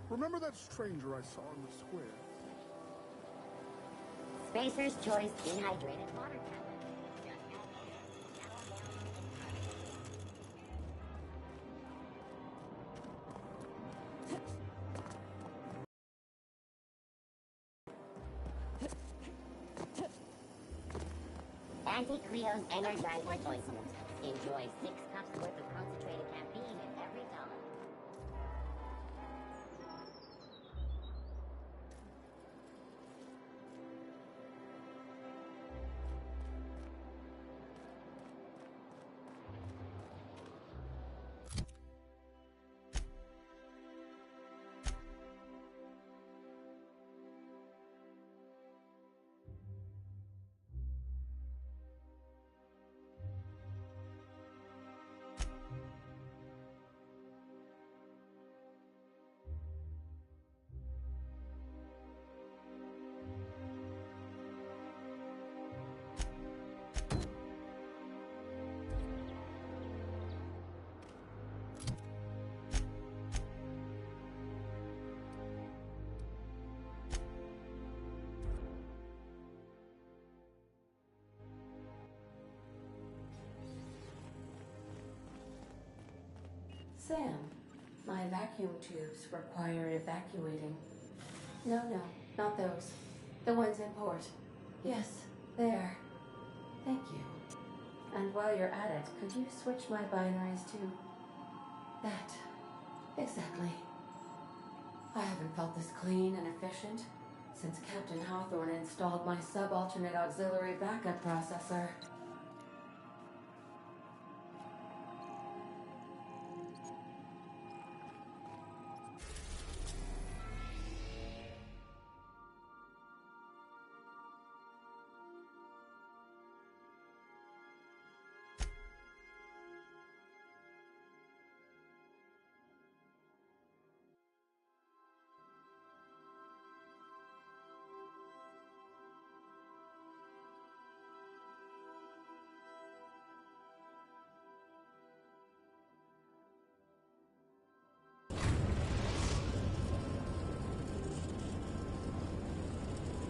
Remember that stranger I saw in the square? Spacer's Choice Dehydrated Water Tablet. Anti-Creo's energizing ointment. Enjoy 6 cups worth of concentrated caffeine in every dollar. Sam, my vacuum tubes require evacuating. No, not those. The ones in port. Yes, there. Thank you. And while you're at it, could you switch my binaries to that? Exactly. I haven't felt this clean and efficient since Captain Hawthorne installed my subalternate auxiliary backup processor.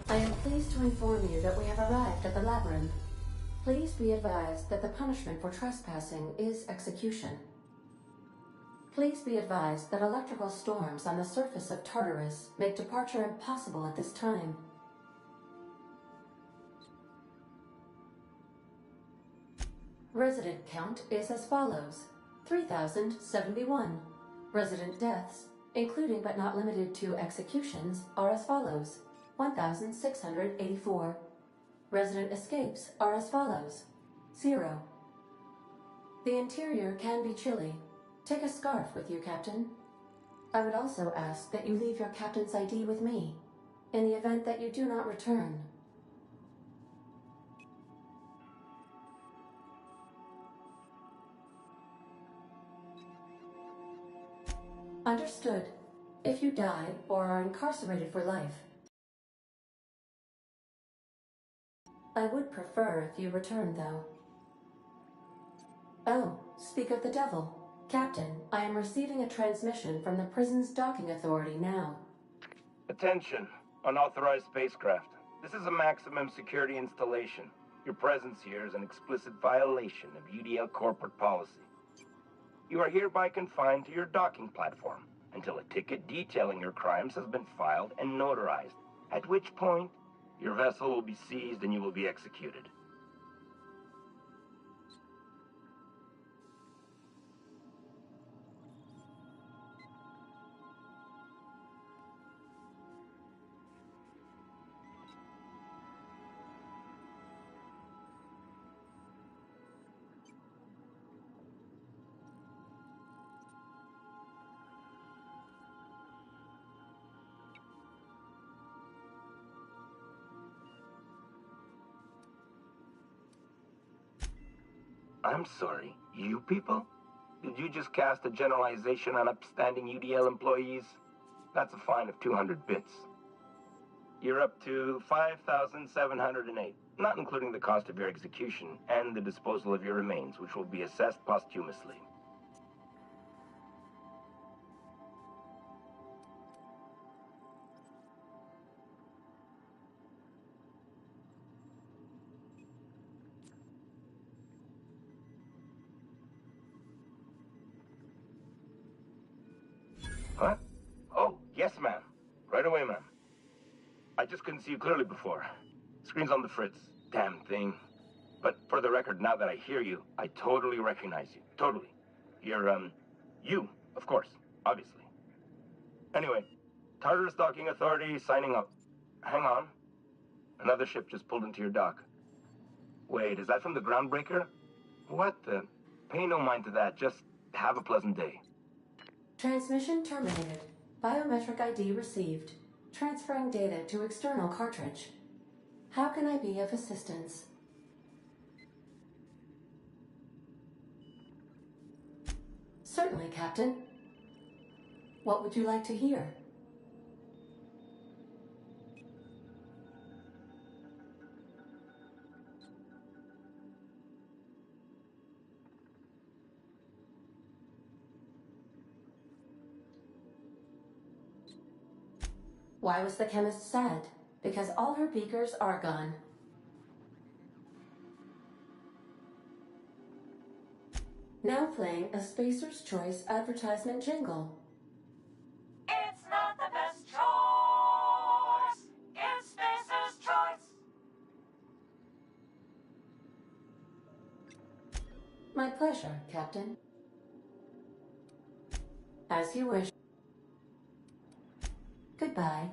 I am pleased to inform you that we have arrived at the labyrinth. Please be advised that the punishment for trespassing is execution. Please be advised that electrical storms on the surface of Tartarus make departure impossible at this time. Resident count is as follows: 3,071. Resident deaths, including but not limited to executions, are as follows: 1,684. Resident escapes are as follows: 0. The interior can be chilly. Take a scarf with you, Captain. I would also ask that you leave your captain's ID with me, in the event that you do not return. Understood. If you die or are incarcerated for life, I would prefer if you return, though. Oh, speak of the devil. Captain, I am receiving a transmission from the prison's docking authority now. Attention, unauthorized spacecraft. This is a maximum security installation. Your presence here is an explicit violation of UDL corporate policy. You are hereby confined to your docking platform until a ticket detailing your crimes has been filed and notarized, at which point your vessel will be seized and you will be executed. I'm sorry, you people? Did you just cast a generalization on upstanding UDL employees? That's a fine of 200 bits. You're up to 5,708, not including the cost of your execution and the disposal of your remains, which will be assessed posthumously. What? Oh, yes, ma'am. Right away, ma'am. I just couldn't see you clearly before. Screen's on the fritz. Damn thing. But for the record, now that I hear you, I totally recognize you. Totally. You're, you, of course. Obviously. Anyway, Tartarus Docking Authority signing up. Hang on. Another ship just pulled into your dock. Wait, is that from the Groundbreaker? What the? Pay no mind to that. Just have a pleasant day. Transmission terminated. Biometric ID received. Transferring data to external cartridge. How can I be of assistance? Certainly, Captain. What would you like to hear? Why was the chemist sad? Because all her beakers are gone. Now playing a Spacer's Choice advertisement jingle. It's not the best choice. It's Spacer's Choice. My pleasure, Captain. As you wish. Goodbye.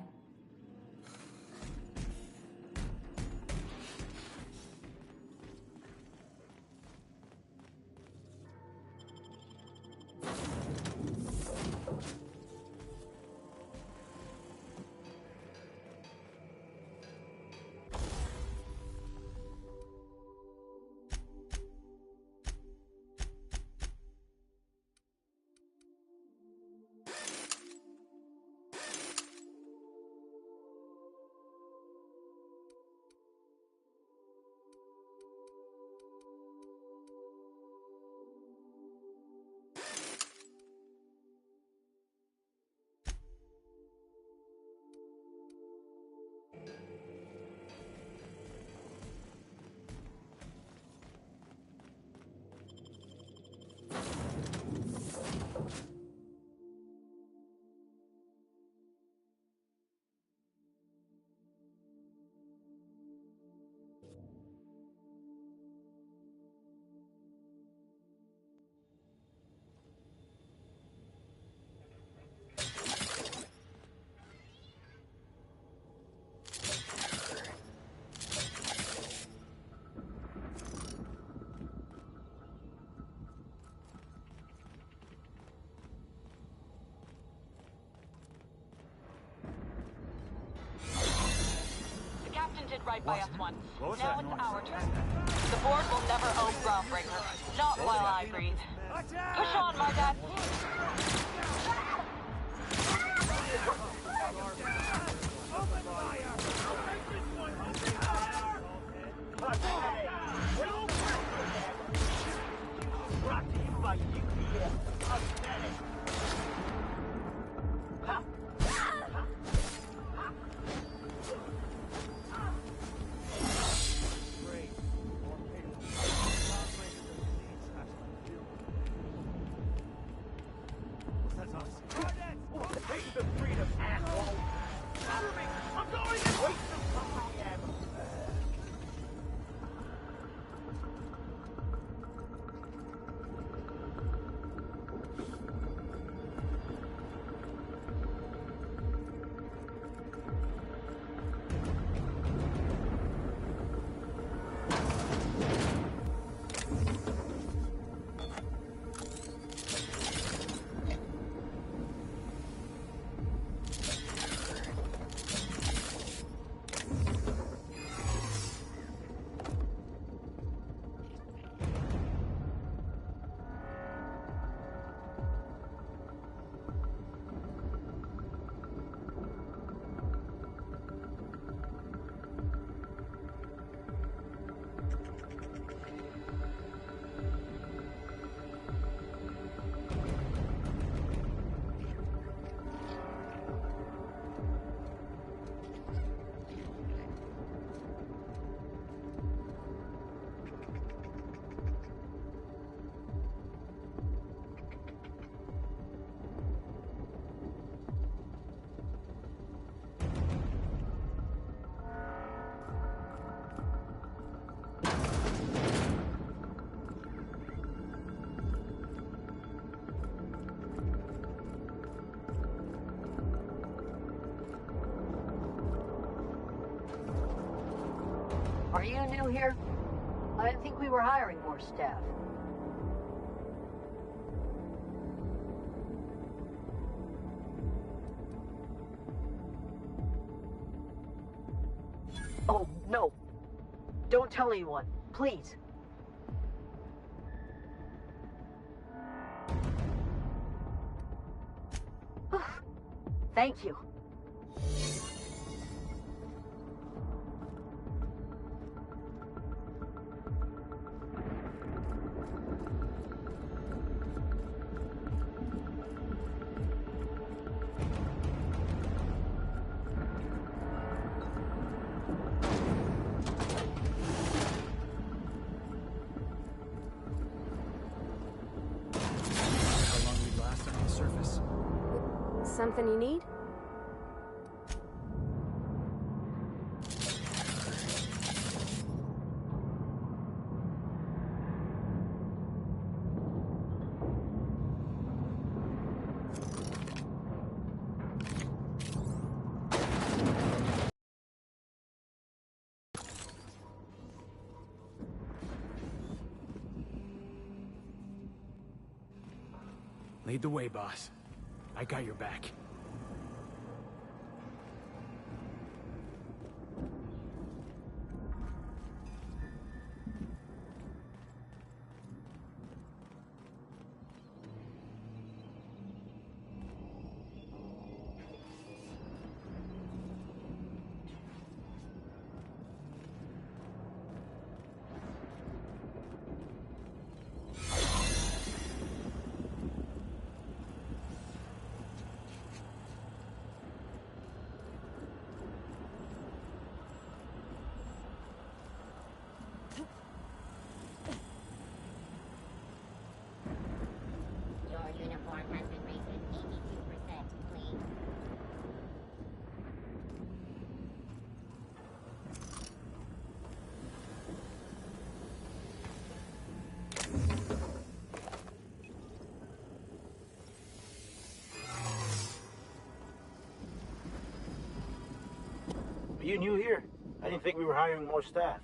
Did right by us once. Now it's our turn. The board will never own Groundbreaker. Not while I breathe. Push on, my dad. Brought to you by you new here? I didn't think we were hiring more staff. Oh, no. Don't tell anyone, please. Thank you. How long we last on the surface? Something you need? Lead the way, boss. I got your back. Your uniform has been rated 82%, please. Are you new here? I didn't think we were hiring more staff.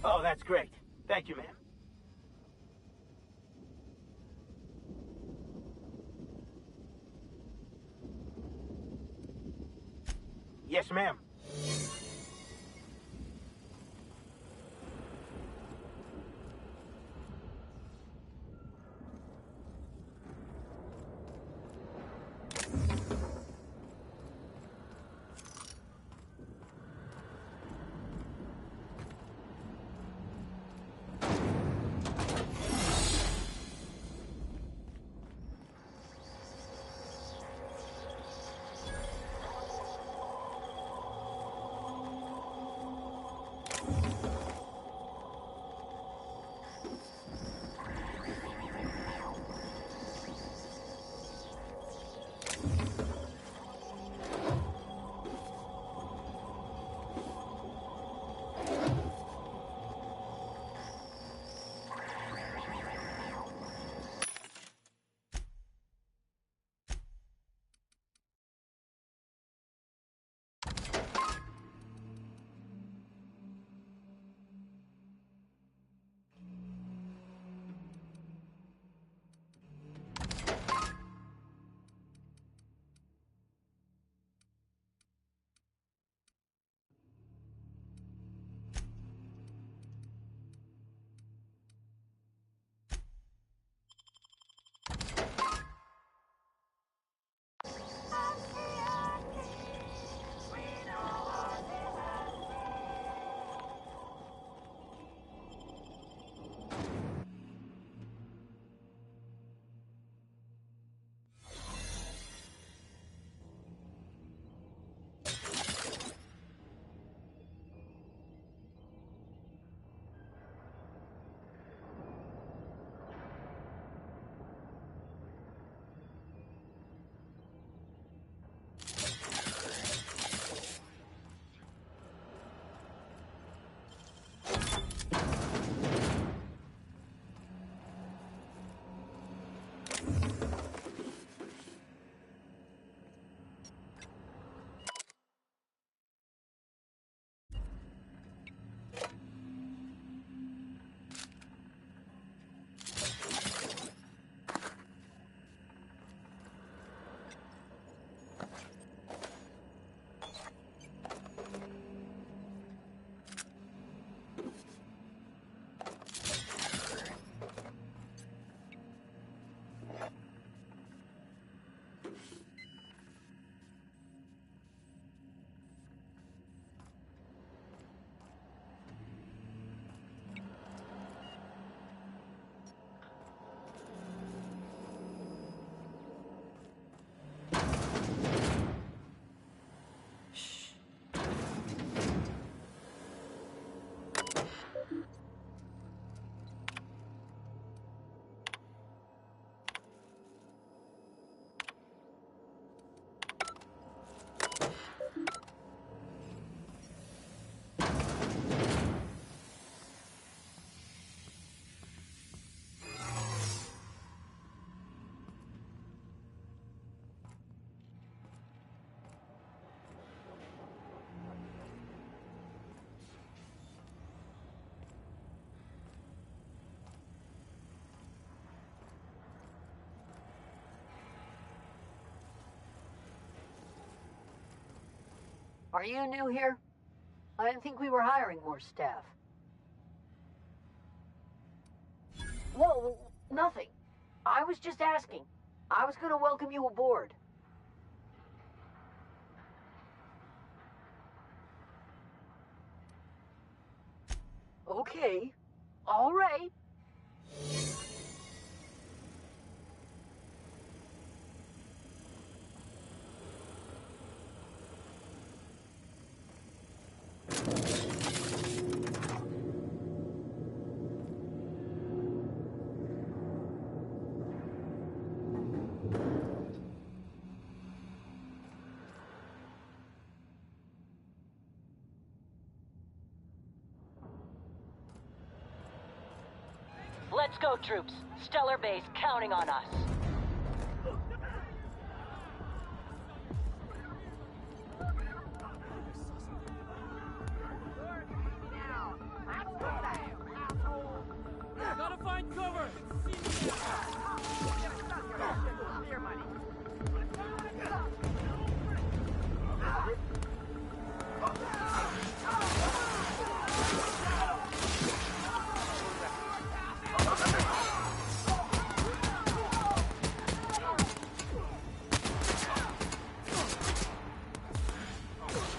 Oh, that's great. Thank you, ma'am. Yes, ma'am. Are you new here? I didn't think we were hiring more staff. Whoa, nothing. I was just asking. I was gonna welcome you aboard. Okay. All right. Let's go, troops. Stellar Base counting on us. Gotta find cover!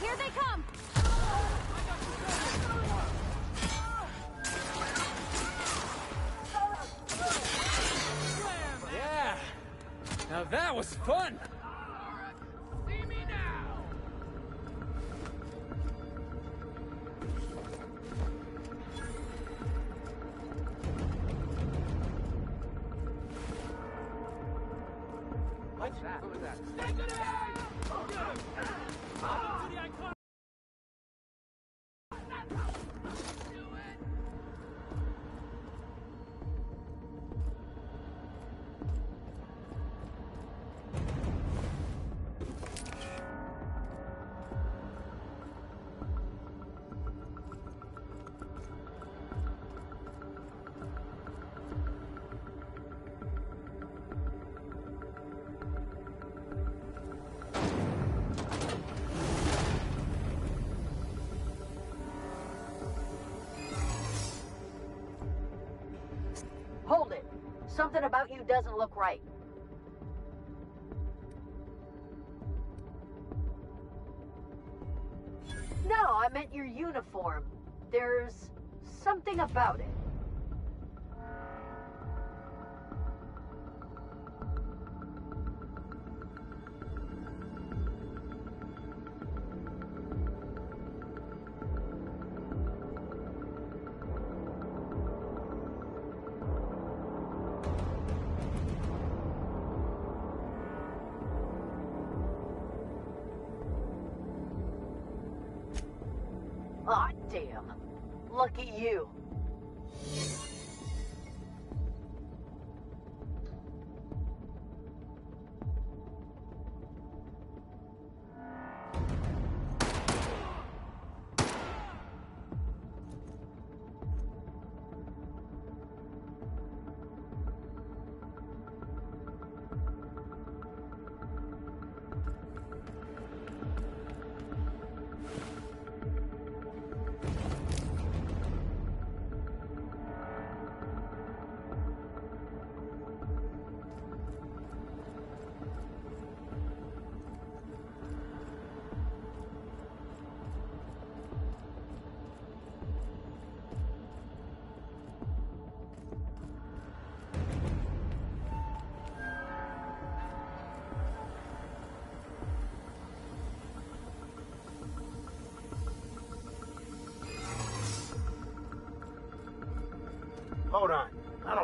Here they come! Yeah! Now that was fun! See me now! What's that? Who was that? Stay to the eye! To the icon! Hold it. Something about you doesn't look right. No, I meant your uniform. There's something about it. Aw, damn. Lucky you.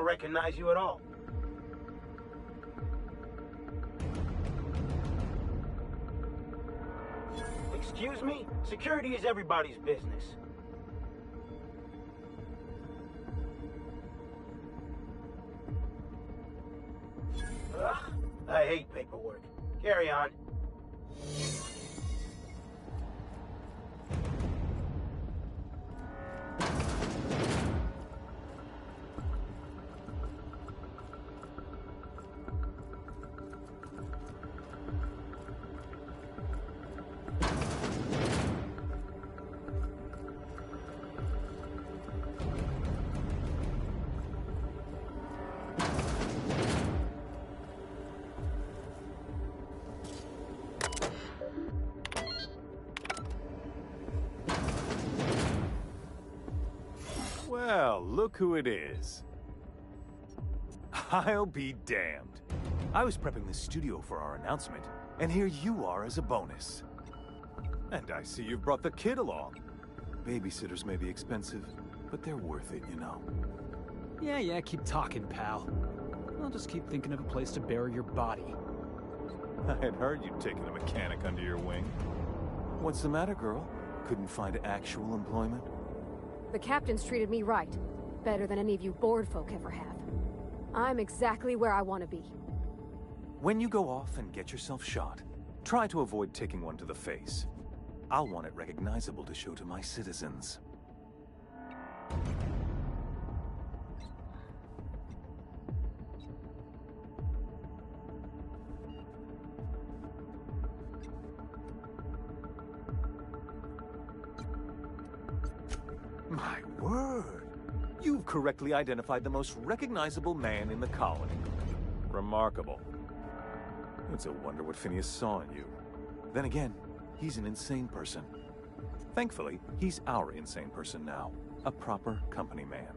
recognize you at all. Excuse me? Security is everybody's business. Ugh, I hate paperwork. Carry on. Well, look who it is. I'll be damned. I was prepping the studio for our announcement, and here you are as a bonus. And I see you've brought the kid along. Babysitters may be expensive, but they're worth it, you know. Yeah, keep talking, pal. I'll just keep thinking of a place to bury your body. I had heard you'd taken a mechanic under your wing. What's the matter, girl? Couldn't find actual employment? The captain's treated me right. Better than any of you bored folk ever have. I'm exactly where I want to be. When you go off and get yourself shot, try to avoid taking one to the face. I'll want it recognizable to show to my citizens. My word! You've correctly identified the most recognizable man in the colony. Remarkable. It's a wonder what Phineas saw in you. Then again, he's an insane person. Thankfully, he's our insane person now. A proper company man.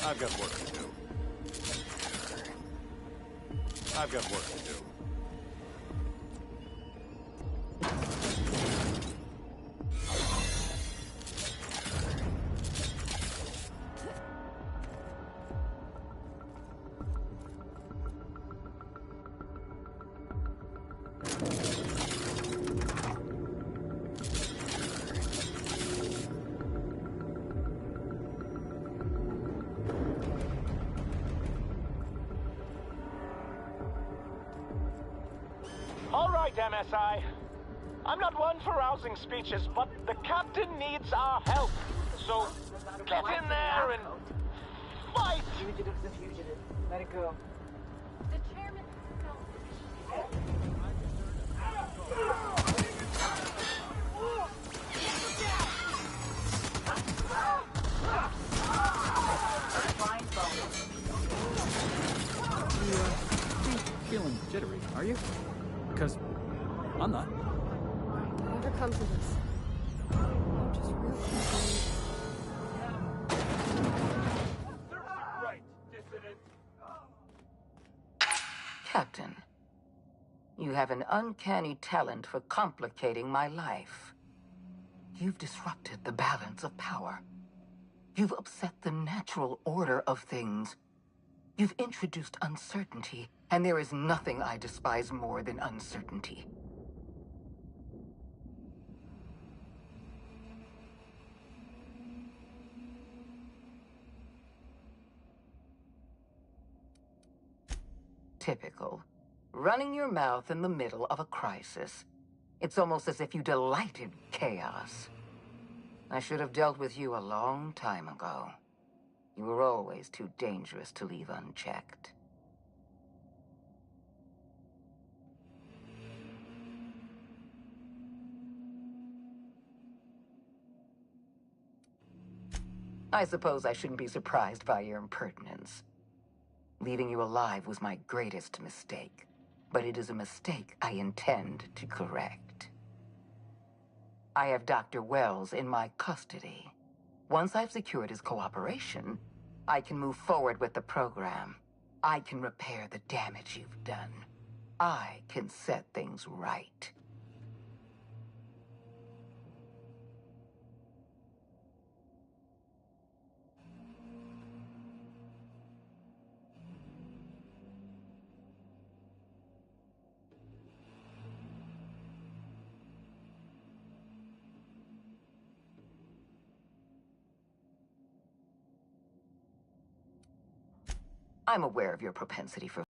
I've got work to do. I've got work to do. All right, MSI. I'm not one for rousing speeches, but the captain needs our help. So, get in there and fight! Fugitive's a fugitive. Let it go. The chairman Feeling jittery, are you? Because I'm not. Whatever comes of this. I'm just real confused. Right, dissident. Captain, you have an uncanny talent for complicating my life. You've disrupted the balance of power. You've upset the natural order of things. You've introduced uncertainty, and there is nothing I despise more than uncertainty. Typical. Running your mouth in the middle of a crisis. It's almost as if you delight in chaos. I should have dealt with you a long time ago. You were always too dangerous to leave unchecked. I suppose I shouldn't be surprised by your impertinence. Leaving you alive was my greatest mistake, but it is a mistake I intend to correct. I have Dr. Wells in my custody. Once I've secured his cooperation, I can move forward with the program. I can repair the damage you've done. I can set things right. I'm aware of your propensity for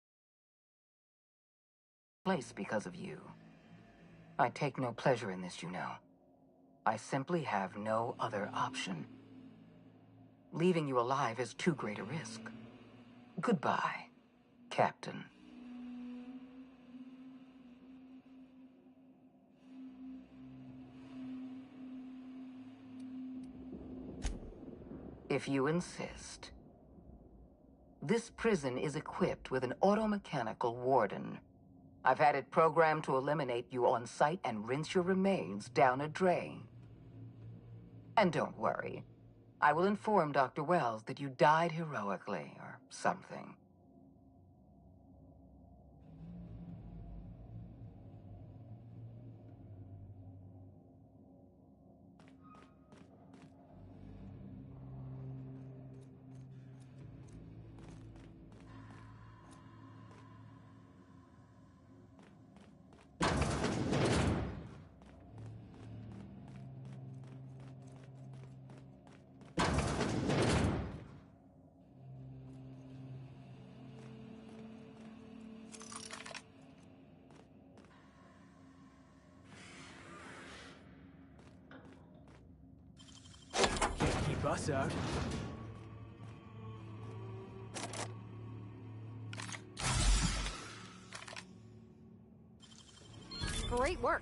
place because of you. I take no pleasure in this, you know. I simply have no other option. Leaving you alive is too great a risk. Goodbye, Captain. If you insist. This prison is equipped with an automechanical warden. I've had it programmed to eliminate you on sight and rinse your remains down a drain. And don't worry. I will inform Dr. Wells that you died heroically or something. Can't keep us out. Great work.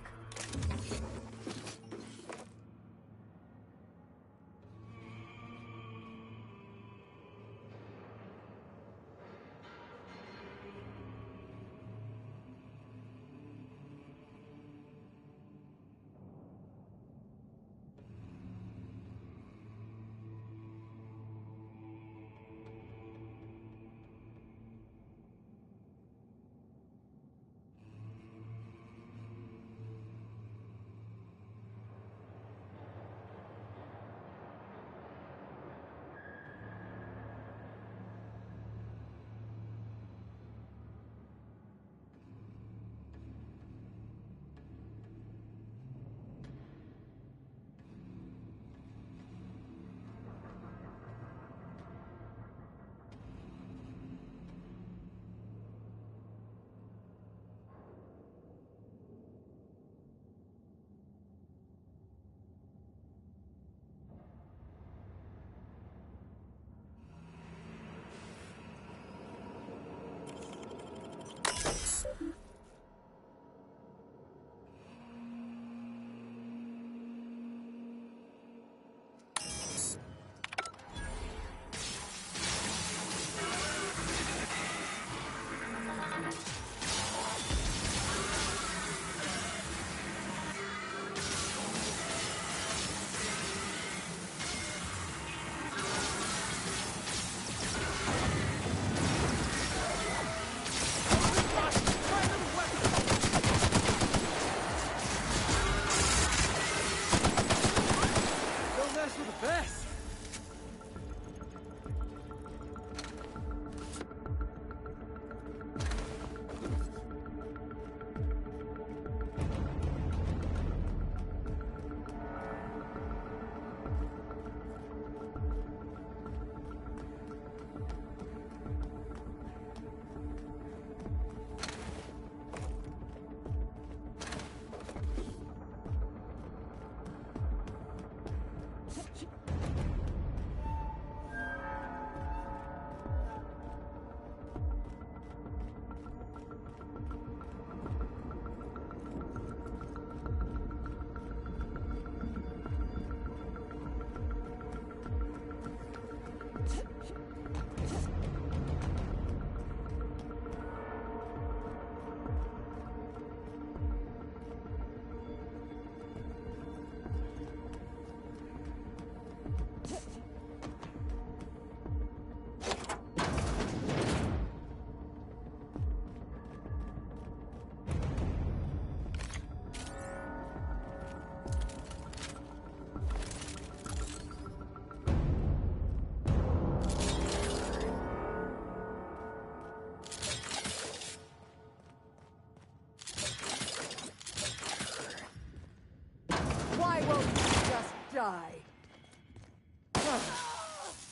die.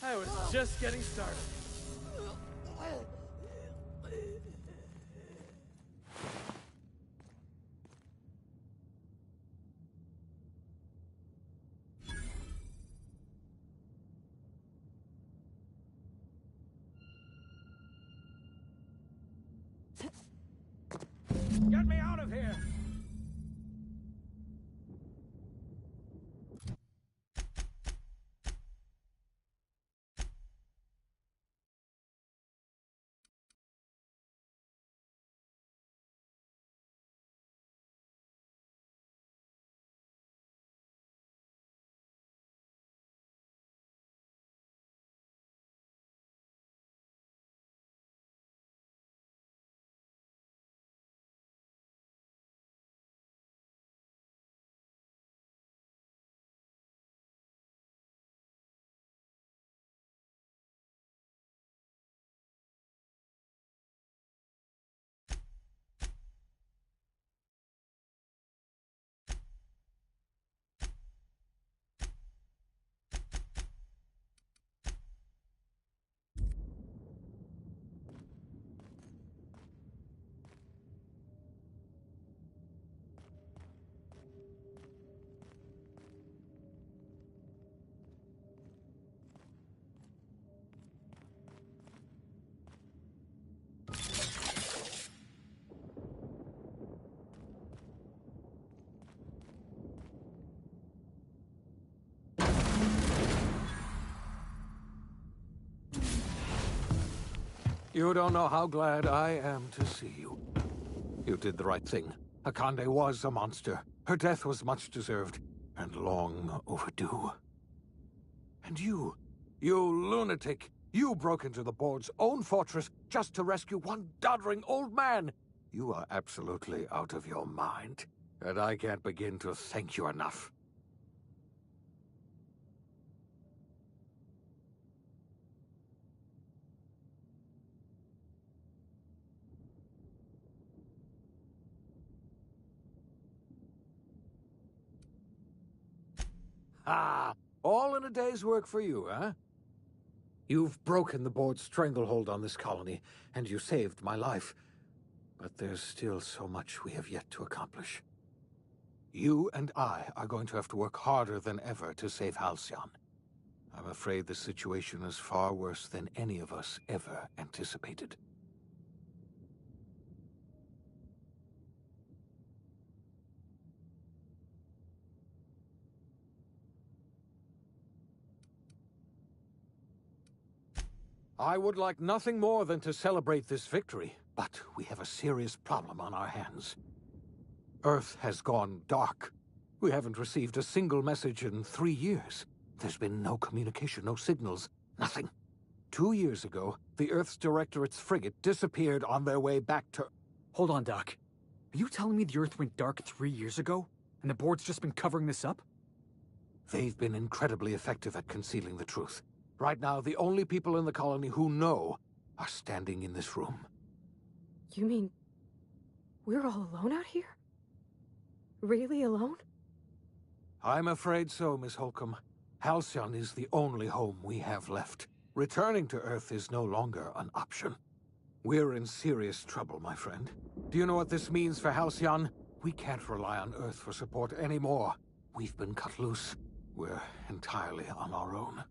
I was just getting started. Get me out of here! You don't know how glad I am to see you. You did the right thing. Akande was a monster. Her death was much deserved, and long overdue. And you lunatic, you broke into the board's own fortress just to rescue one doddering old man. You are absolutely out of your mind, and I can't begin to thank you enough. Ah, all in a day's work for you, huh? You've broken the board's stranglehold on this colony, and you saved my life. But there's still so much we have yet to accomplish. You and I are going to have to work harder than ever to save Halcyon. I'm afraid the situation is far worse than any of us ever anticipated. I would like nothing more than to celebrate this victory, but we have a serious problem on our hands. Earth has gone dark. We haven't received a single message in 3 years. There's been no communication, no signals, nothing. 2 years ago, the Earth's Directorate's frigate disappeared on their way back to... Hold on, Doc. Are you telling me the Earth went dark 3 years ago, and the board's just been covering this up? They've been incredibly effective at concealing the truth. Right now, the only people in the colony who know are standing in this room. You mean we're all alone out here? Really alone? I'm afraid so, Miss Holcomb. Halcyon is the only home we have left. Returning to Earth is no longer an option. We're in serious trouble, my friend. Do you know what this means for Halcyon? We can't rely on Earth for support anymore. We've been cut loose. We're entirely on our own.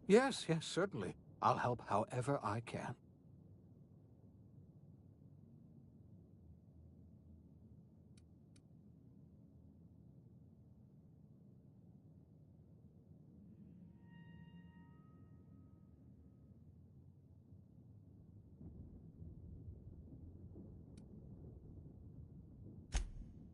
Yes, certainly. I'll help however I can.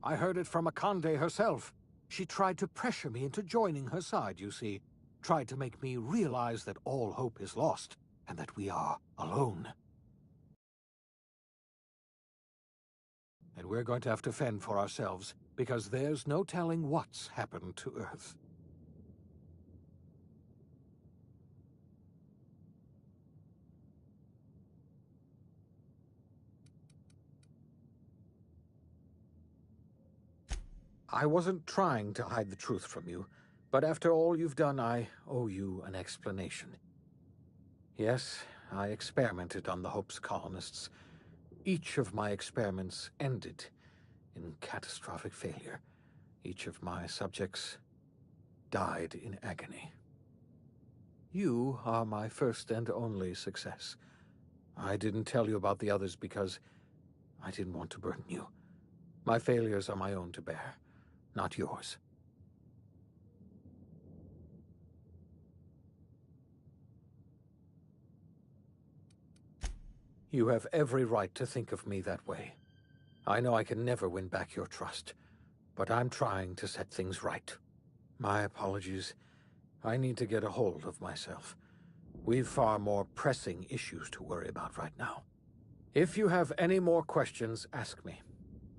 I heard it from Akande herself. She tried to pressure me into joining her side, you see. Tried to make me realize that all hope is lost, and that we are alone. And we're going to have to fend for ourselves, because there's no telling what's happened to Earth. I wasn't trying to hide the truth from you, but after all you've done, I owe you an explanation. Yes, I experimented on the Hope's colonists. Each of my experiments ended in catastrophic failure. Each of my subjects died in agony. You are my first and only success. I didn't tell you about the others because I didn't want to burden you. My failures are my own to bear, not yours. You have every right to think of me that way. I know I can never win back your trust, but I'm trying to set things right. My apologies. I need to get a hold of myself. We've far more pressing issues to worry about right now. If you have any more questions, ask me.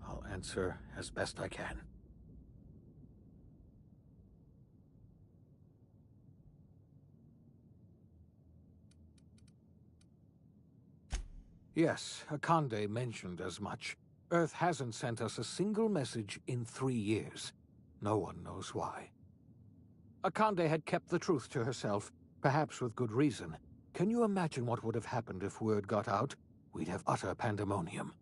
I'll answer as best I can. Yes, Akande mentioned as much. Earth hasn't sent us a single message in 3 years. No one knows why. Akande had kept the truth to herself, perhaps with good reason. Can you imagine what would have happened if word got out? We'd have utter pandemonium.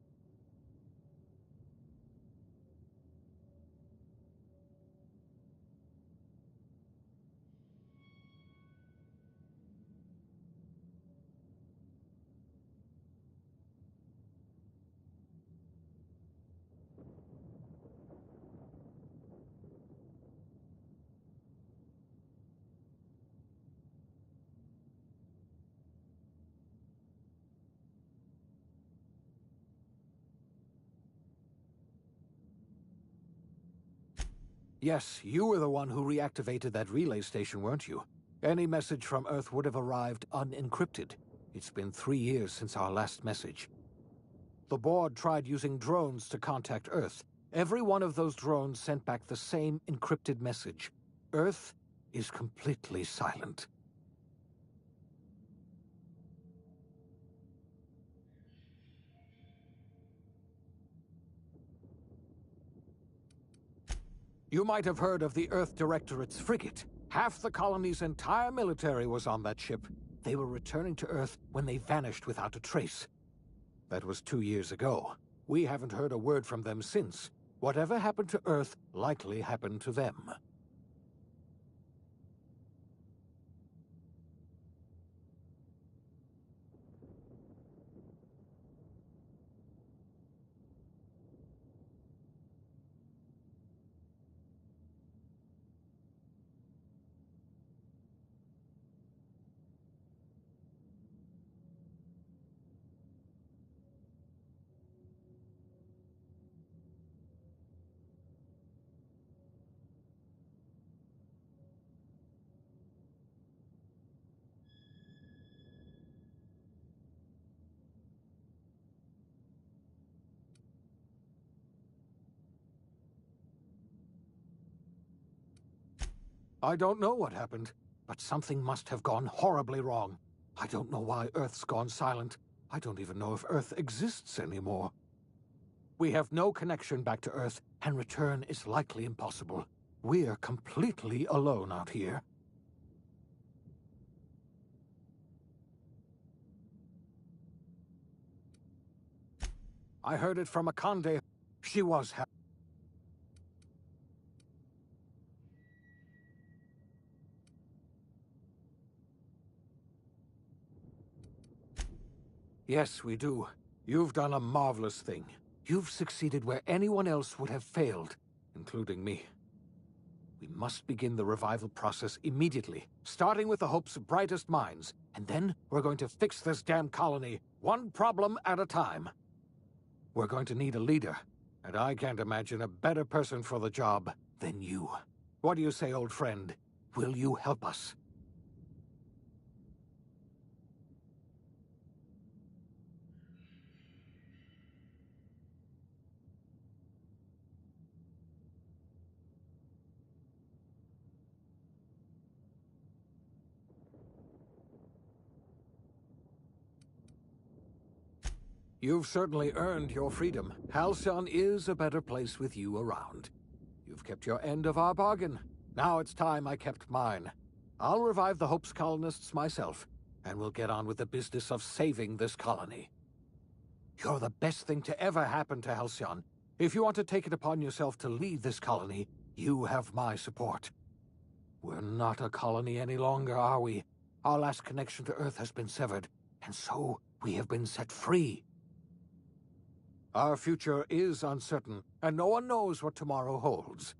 Yes, you were the one who reactivated that relay station, weren't you? Any message from Earth would have arrived unencrypted. It's been 3 years since our last message. The board tried using drones to contact Earth. Every one of those drones sent back the same encrypted message. Earth is completely silent. You might have heard of the Earth Directorate's frigate. Half the colony's entire military was on that ship. They were returning to Earth when they vanished without a trace. That was 2 years ago. We haven't heard a word from them since. Whatever happened to Earth likely happened to them. I don't know what happened, but something must have gone horribly wrong. I don't know why Earth's gone silent. I don't even know if Earth exists anymore. We have no connection back to Earth, and return is likely impossible. We're completely alone out here. I heard it from Akande. She was happy. Yes, we do. You've done a marvelous thing. You've succeeded where anyone else would have failed, including me. We must begin the revival process immediately, starting with the Hope's brightest minds, and then we're going to fix this damn colony, one problem at a time. We're going to need a leader, and I can't imagine a better person for the job than you. What do you say, old friend? Will you help us? You've certainly earned your freedom. Halcyon is a better place with you around. You've kept your end of our bargain. Now it's time I kept mine. I'll revive the Hope's colonists myself, and we'll get on with the business of saving this colony. You're the best thing to ever happen to Halcyon. If you want to take it upon yourself to lead this colony, you have my support. We're not a colony any longer, are we? Our last connection to Earth has been severed, and so we have been set free. Our future is uncertain, and no one knows what tomorrow holds.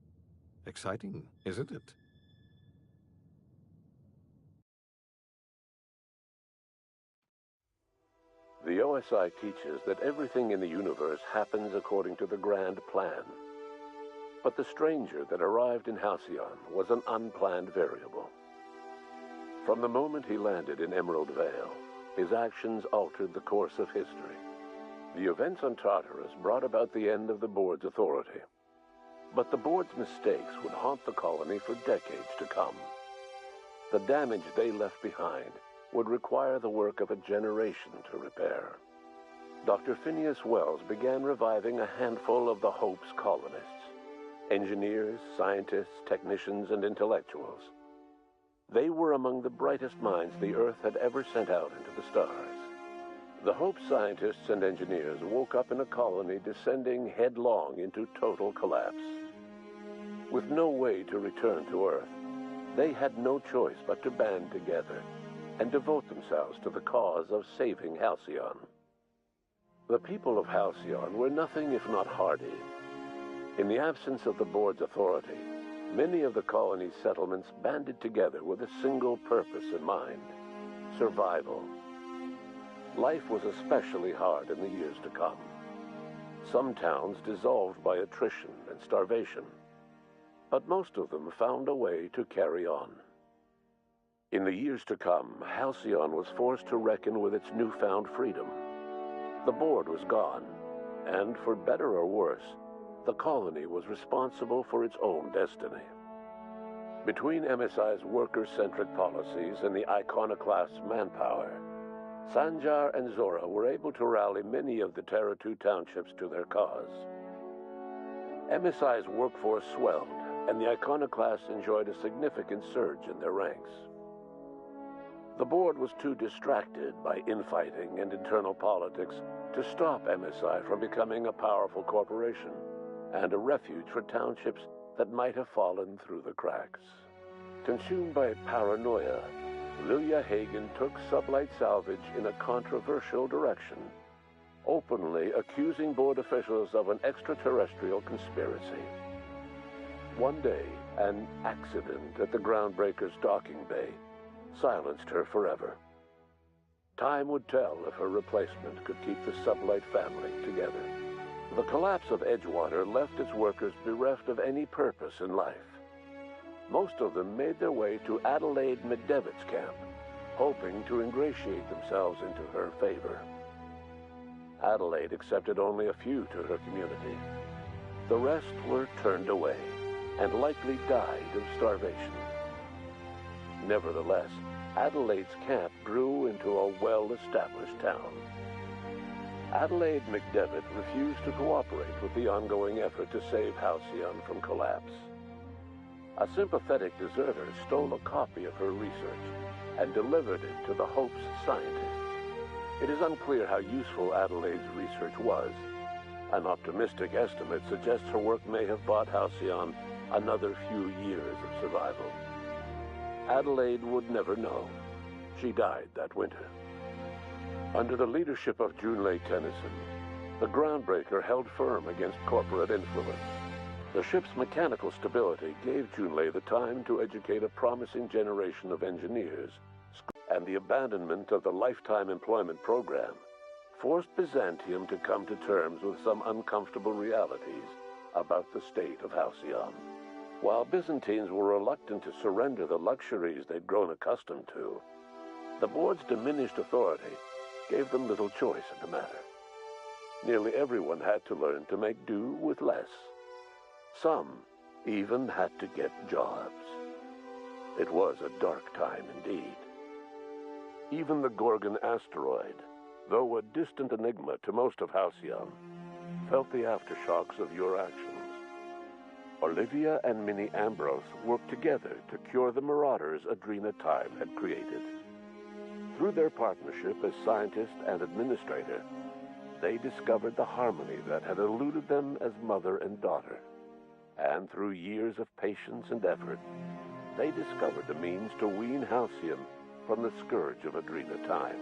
Exciting, isn't it? The OSI teaches that everything in the universe happens according to the grand plan. But the stranger that arrived in Halcyon was an unplanned variable. From the moment he landed in Emerald Vale, his actions altered the course of history. The events on Tartarus brought about the end of the board's authority. But the board's mistakes would haunt the colony for decades to come. The damage they left behind would require the work of a generation to repair. Dr. Phineas Wells began reviving a handful of the Hope's colonists: engineers, scientists, technicians, and intellectuals. They were among the brightest minds the Earth had ever sent out into the stars. The Hope scientists and engineers woke up in a colony descending headlong into total collapse. With no way to return to Earth, they had no choice but to band together and devote themselves to the cause of saving Halcyon. The people of Halcyon were nothing if not hardy. In the absence of the board's authority, many of the colony's settlements banded together with a single purpose in mind: survival. Life was especially hard in the years to come. Some towns dissolved by attrition and starvation, but most of them found a way to carry on. In the years to come, Halcyon was forced to reckon with its newfound freedom. The board was gone, and for better or worse, the colony was responsible for its own destiny. Between MSI's worker-centric policies and the iconoclast's manpower, Sanjar and Zora were able to rally many of the Terra 2 townships to their cause. MSI's workforce swelled, and the iconoclasts enjoyed a significant surge in their ranks. The board was too distracted by infighting and internal politics to stop MSI from becoming a powerful corporation and a refuge for townships that might have fallen through the cracks. Consumed by paranoia, Lilia Hagen took Sublight Salvage in a controversial direction, openly accusing board officials of an extraterrestrial conspiracy. One day, an accident at the Groundbreaker's docking bay silenced her forever. Time would tell if her replacement could keep the Sublight family together. The collapse of Edgewater left its workers bereft of any purpose in life. Most of them made their way to Adelaide McDevitt's camp, hoping to ingratiate themselves into her favor. Adelaide accepted only a few to her community. The rest were turned away and likely died of starvation. Nevertheless, Adelaide's camp grew into a well-established town. Adelaide McDevitt refused to cooperate with the ongoing effort to save Halcyon from collapse. A sympathetic deserter stole a copy of her research and delivered it to the Hope's scientists. It is unclear how useful Adelaide's research was. An optimistic estimate suggests her work may have bought Halcyon another few years of survival. Adelaide would never know. She died that winter. Under the leadership of Junlei Tennyson, the Groundbreaker held firm against corporate influence. The ship's mechanical stability gave Junlei the time to educate a promising generation of engineers, and the abandonment of the lifetime employment program forced Byzantium to come to terms with some uncomfortable realities about the state of Halcyon. While Byzantines were reluctant to surrender the luxuries they'd grown accustomed to, the board's diminished authority gave them little choice in the matter. Nearly everyone had to learn to make do with less. Some even had to get jobs. It was a dark time indeed. Even the Gorgon asteroid, though a distant enigma to most of Halcyon, felt the aftershocks of your actions. Olivia and Minnie Ambrose worked together to cure the marauders Adrena Time had created. Through their partnership as scientist and administrator, they discovered the harmony that had eluded them as mother and daughter. And through years of patience and effort, they discovered the means to wean Halcyon from the scourge of Adrena Time.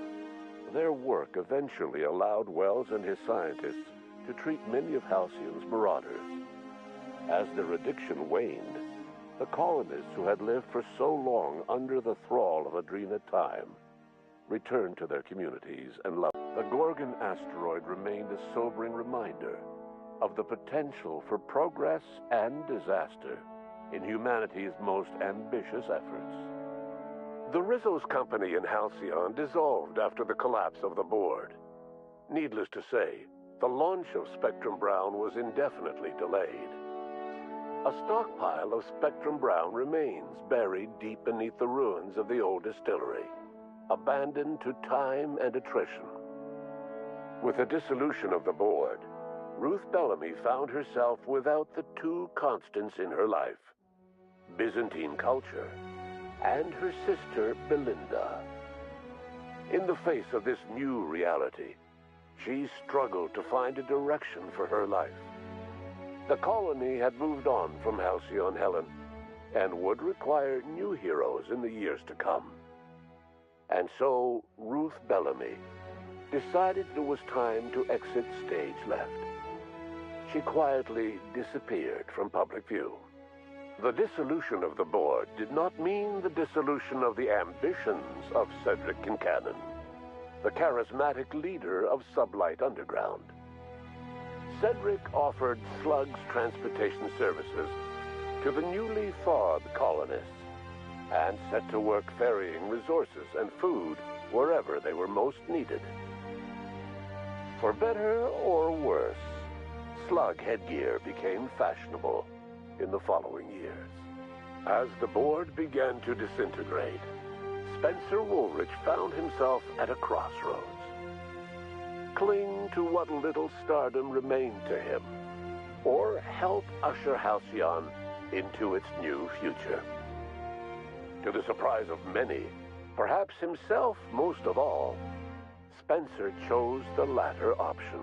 Their work eventually allowed Wells and his scientists to treat many of Halcyon's marauders. As their addiction waned, the colonists who had lived for so long under the thrall of Adrena Time returned to their communities and loved. The Gorgon asteroid remained a sobering reminder of the potential for progress and disaster in humanity's most ambitious efforts. The Rizzo's company in Halcyon dissolved after the collapse of the board. Needless to say, the launch of Spectrum Brown was indefinitely delayed. A stockpile of Spectrum Brown remains buried deep beneath the ruins of the old distillery, abandoned to time and attrition. With the dissolution of the board, Ruth Bellamy found herself without the two constants in her life: Byzantine culture and her sister Belinda. In the face of this new reality, she struggled to find a direction for her life. The colony had moved on from Halcyon Helen and would require new heroes in the years to come. And so Ruth Bellamy decided it was time to exit stage left. She quietly disappeared from public view. The dissolution of the board did not mean the dissolution of the ambitions of Cedric Kincannon, the charismatic leader of Sublight Underground. Cedric offered Slug's transportation services to the newly thawed colonists and set to work ferrying resources and food wherever they were most needed. For better or worse, Slug headgear became fashionable in the following years. As the board began to disintegrate, Spencer Woolrich found himself at a crossroads. Cling to what little stardom remained to him, or help usher Halcyon into its new future. To the surprise of many, perhaps himself most of all, Spencer chose the latter option.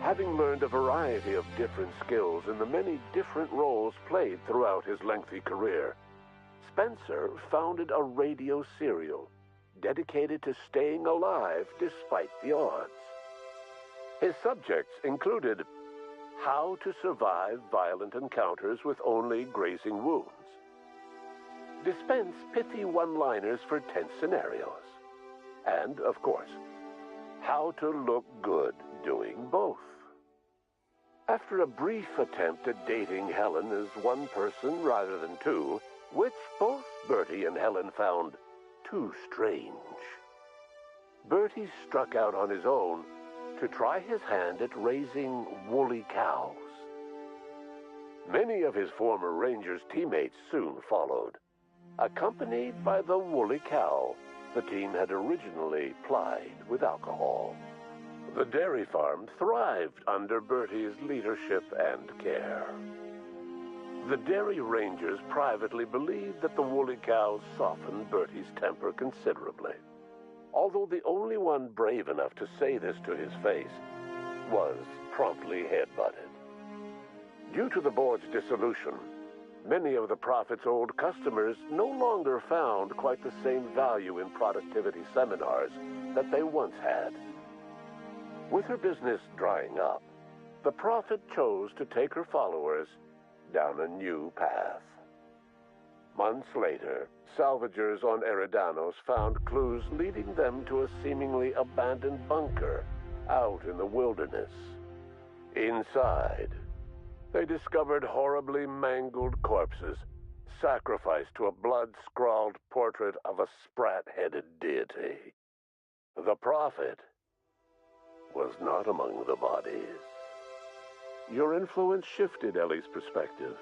Having learned a variety of different skills in the many different roles played throughout his lengthy career, Spencer founded a radio serial dedicated to staying alive despite the odds. His subjects included how to survive violent encounters with only grazing wounds, dispense pithy one-liners for tense scenarios, and, of course, how to look good doing both. After a brief attempt at dating Helen as one person rather than two, which both Bertie and Helen found too strange, Bertie struck out on his own to try his hand at raising woolly cows. Many of his former Rangers teammates soon followed, accompanied by the woolly cow the team had originally plied with alcohol. The dairy farm thrived under Bertie's leadership and care. The Dairy Rangers privately believed that the woolly cows softened Bertie's temper considerably, although the only one brave enough to say this to his face was promptly headbutted. Due to the board's dissolution, many of the Prophet's old customers no longer found quite the same value in productivity seminars that they once had. With her business drying up, the Prophet chose to take her followers down a new path. Months later, salvagers on Eridanos found clues leading them to a seemingly abandoned bunker out in the wilderness. Inside, they discovered horribly mangled corpses, sacrificed to a blood-scrawled portrait of a sprat-headed deity. The Prophet was not among the bodies. Your influence shifted Ellie's perspective.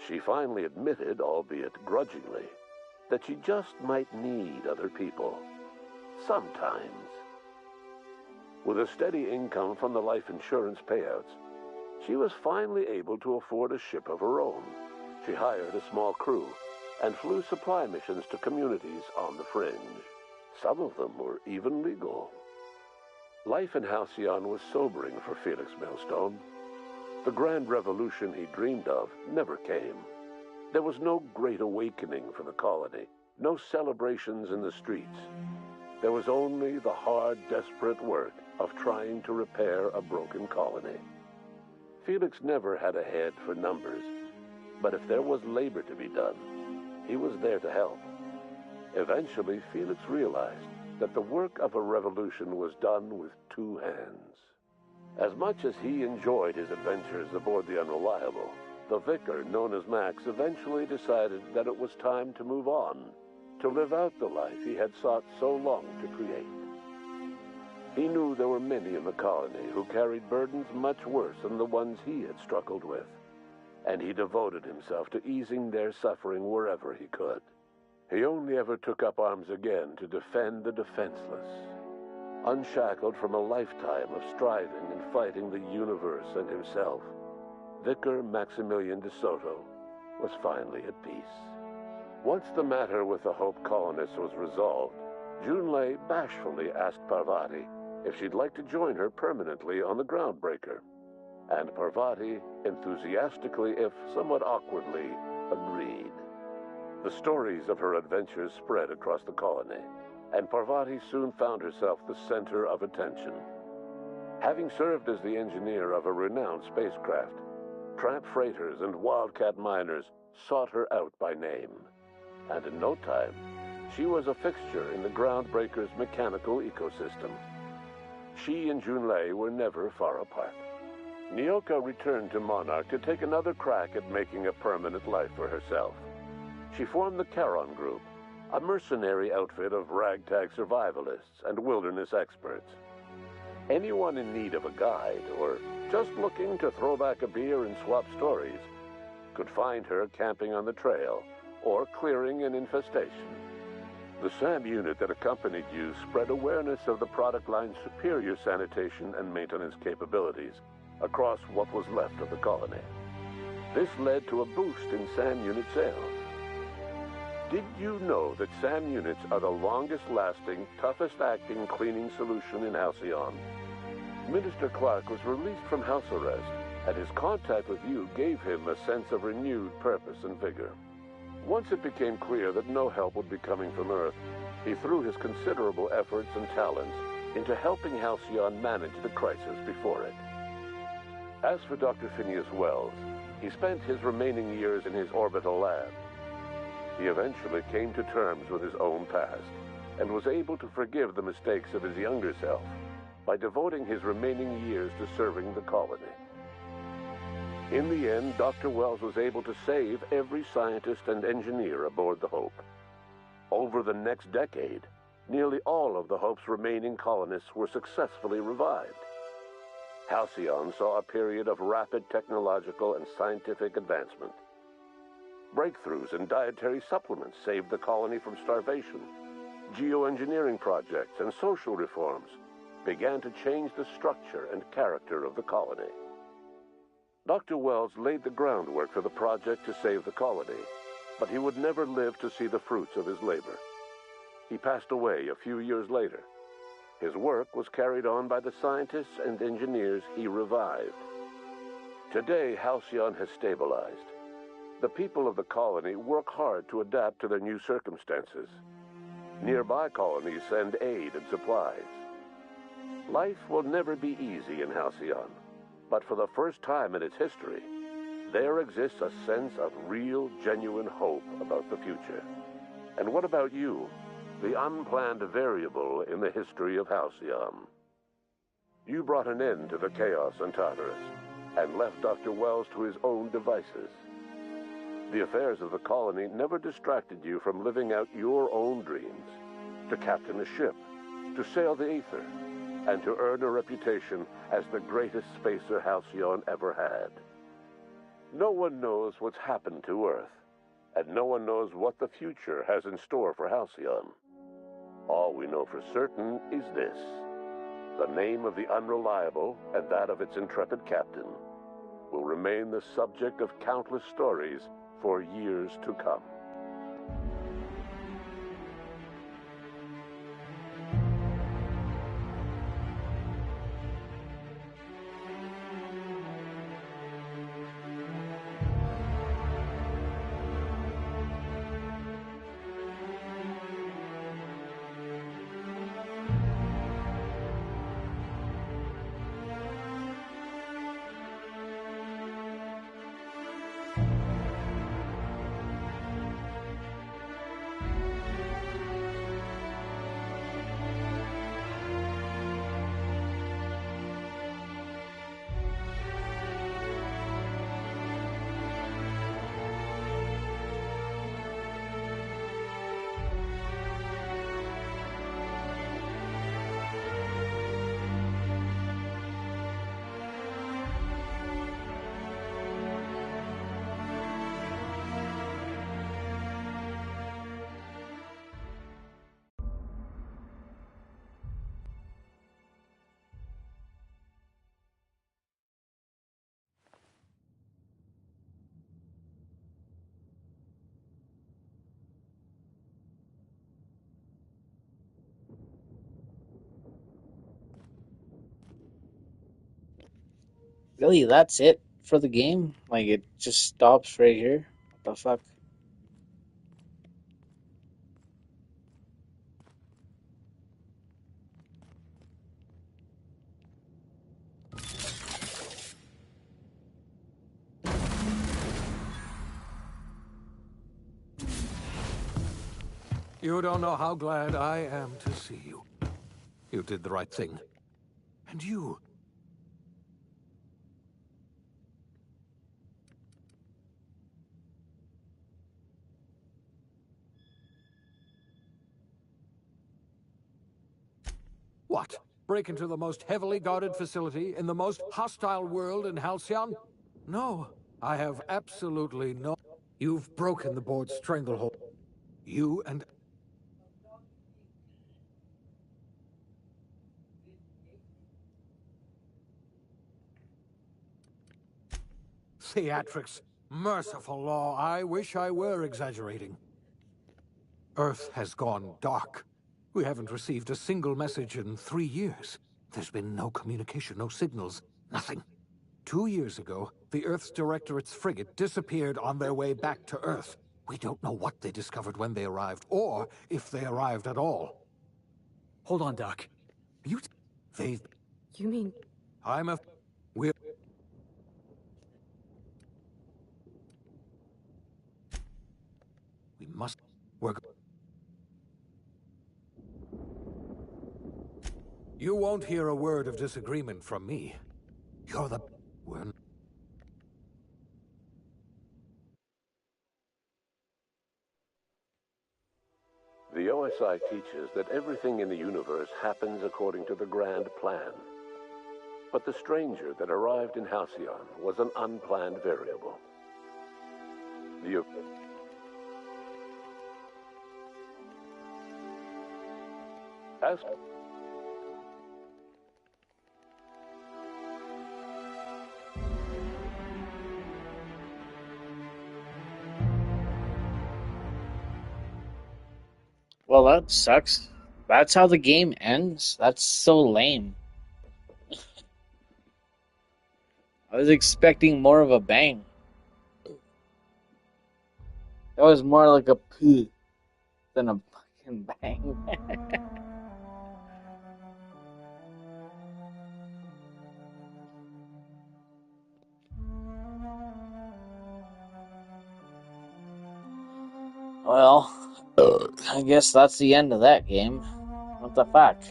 She finally admitted, albeit grudgingly, that she just might need other people. Sometimes. With a steady income from the life insurance payouts, She was finally able to afford a ship of her own. She hired a small crew and flew supply missions to communities on the fringe. Some of them were even legal. Life in Halcyon was sobering for Felix Millstone. The grand revolution he dreamed of never came. There was no great awakening for the colony, no celebrations in the streets. There was only the hard, desperate work of trying to repair a broken colony. Felix never had a head for numbers, but if there was labor to be done, he was there to help. Eventually, Felix realized that the work of a revolution was done with two hands. As much as he enjoyed his adventures aboard the Unreliable, the vicar, known as Max, eventually decided that it was time to move on, to live out the life he had sought so long to create. He knew there were many in the colony who carried burdens much worse than the ones he had struggled with, and he devoted himself to easing their suffering wherever he could. He only ever took up arms again to defend the defenseless. Unshackled from a lifetime of striving and fighting the universe and himself, Vicar Maximilian de Soto was finally at peace. Once the matter with the Hope colonists was resolved, Junlei bashfully asked Parvati if she'd like to join her permanently on the Groundbreaker, and Parvati enthusiastically, if somewhat awkwardly, agreed. The stories of her adventures spread across the colony, and Parvati soon found herself the center of attention. Having served as the engineer of a renowned spacecraft, tramp freighters and wildcat miners sought her out by name, and in no time, she was a fixture in the Groundbreaker's mechanical ecosystem. She and Junlei were never far apart. Nyoka returned to Monarch to take another crack at making a permanent life for herself. She formed the Charon Group, a mercenary outfit of ragtag survivalists and wilderness experts. Anyone in need of a guide, or just looking to throw back a beer and swap stories, could find her camping on the trail or clearing an infestation. The SAM unit that accompanied you spread awareness of the product line's superior sanitation and maintenance capabilities across what was left of the colony. This led to a boost in SAM unit sales. Did you know that SAM units are the longest-lasting, toughest-acting cleaning solution in Halcyon? Minister Clark was released from house arrest, and his contact with you gave him a sense of renewed purpose and vigor. Once it became clear that no help would be coming from Earth, he threw his considerable efforts and talents into helping Halcyon manage the crisis before it. As for Dr. Phineas Wells, he spent his remaining years in his orbital lab. He eventually came to terms with his own past and was able to forgive the mistakes of his younger self by devoting his remaining years to serving the colony. In the end, Dr. Wells was able to save every scientist and engineer aboard the Hope. Over the next decade, nearly all of the Hope's remaining colonists were successfully revived. Halcyon saw a period of rapid technological and scientific advancement. Breakthroughs in dietary supplements saved the colony from starvation. Geoengineering projects and social reforms began to change the structure and character of the colony. Dr. Wells laid the groundwork for the project to save the colony, but he would never live to see the fruits of his labor. He passed away a few years later. His work was carried on by the scientists and engineers he revived. Today, Halcyon has stabilized. The people of the colony work hard to adapt to their new circumstances. Nearby colonies send aid and supplies. Life will never be easy in Halcyon, but for the first time in its history, there exists a sense of real, genuine hope about the future. And what about you, the unplanned variable in the history of Halcyon? You brought an end to the chaos on Tartarus and left Dr. Wells to his own devices. The affairs of the colony never distracted you from living out your own dreams, to captain a ship, to sail the ether, and to earn a reputation as the greatest spacer Halcyon ever had. No one knows what's happened to Earth, and no one knows what the future has in store for Halcyon. All we know for certain is this: the name of the Unreliable and that of its intrepid captain, will remain the subject of countless stories for years to come. Really, that's it for the game? Like, it just stops right here? What the fuck? You don't know how glad I am to see you. You did the right thing. And you... What? Break into the most heavily guarded facility in the most hostile world in Halcyon? No, I have absolutely no... You've broken the board's stranglehold. You and... Theatrics. Merciful law, I wish I were exaggerating. Earth has gone dark. We haven't received a single message in 3 years. There's been no communication, no signals, nothing. 2 years ago, the Earth's Directorate's frigate disappeared on their way back to Earth. We don't know what they discovered when they arrived, or if they arrived at all. Hold on, Doc. They've... You mean... We're... We must... You won't hear a word of disagreement from me. You're the... The OSI teaches that everything in the universe happens according to the grand plan. But the stranger that arrived in Halcyon was an unplanned variable. Well, that sucks. That's how the game ends? That's so lame. I was expecting more of a bang. That was more like a poo than a fucking bang. Well, I guess that's the end of that game. What the fuck?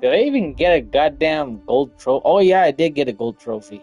Did I even get a goddamn gold trophy? Oh yeah, I did get a gold trophy.